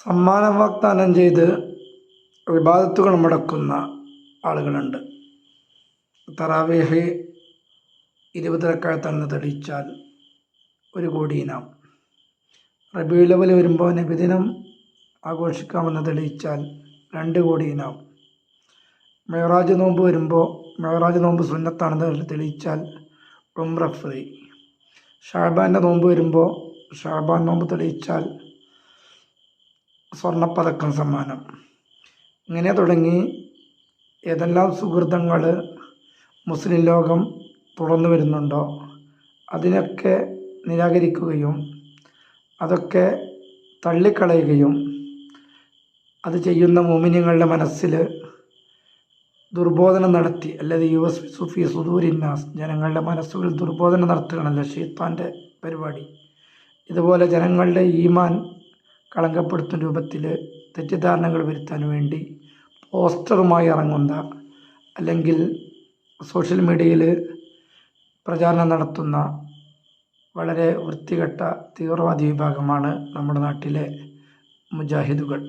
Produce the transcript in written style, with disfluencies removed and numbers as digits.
സമ്മാനം വാഗ്ദാനം ചെയ്ത് ഇബാദത്തുകൾ മുടക്കുന്ന ആളുകളുണ്ട്. തറാവീഹ് 20 റക്അത്താണെന്ന് തെളിയിച്ചാൽ 1 കോടി ഇനാം. റബീഉൽ അവ്വൽ വരുമ്പോൾ നബിദിനം ആഘോഷിക്കാമെന്ന് തെളിയിച്ചാൽ 2 കോടി ഇനാം. മിഅ്റാജ് നോമ്പ് വരുമ്പോൾ മിഅ്റാജ് നോമ്പ് സുന്നത്താണെന്ന് തെളിയിച്ചാൽ ഉംറ ഫ്രീ. ഷഅബാൻ്റെ നോമ്പ് വരുമ്പോൾ ഷഅബാൻ നോമ്പ് തെളിയിച്ചാൽ സ്വർണ്ണപ്പതക്കം സമ്മാനം. ഇങ്ങനെ തുടങ്ങി ഏതെല്ലാം സുഹൃതങ്ങൾ മുസ്ലിം ലോകം തുടർന്നു വരുന്നുണ്ടോ അതിനൊക്കെ നിരാകരിക്കുകയും അതൊക്കെ തള്ളിക്കളയുകയും അത് ചെയ്യുന്ന മുഅ്മിനീങ്ങളുടെ മനസ്സിൽ ദുർബോധനം നടത്തി, അല്ലാതെ യുവസ്വിസു ഫീ സുദൂരിന്നാസ്, ജനങ്ങളുടെ മനസ്സുകളിൽ ദുർബോധനം നടത്തുകയാണല്ലോ ശൈത്താൻ്റെ പരിപാടി. ഇതുപോലെ ജനങ്ങളുടെ ഈമാൻ കളങ്കപ്പെടുത്തുന്ന രൂപത്തിൽ തെറ്റിദ്ധാരണകൾ വരുത്താൻ വേണ്ടി പോസ്റ്ററുമായി ഇറങ്ങുന്ന, അല്ലെങ്കിൽ സോഷ്യൽ മീഡിയയിൽ പ്രചാരണം നടത്തുന്ന വളരെ വൃത്തികെട്ട തീവ്രവാദി വിഭാഗമാണ് നമ്മുടെ നാട്ടിലെ മുജാഹിദുകൾ.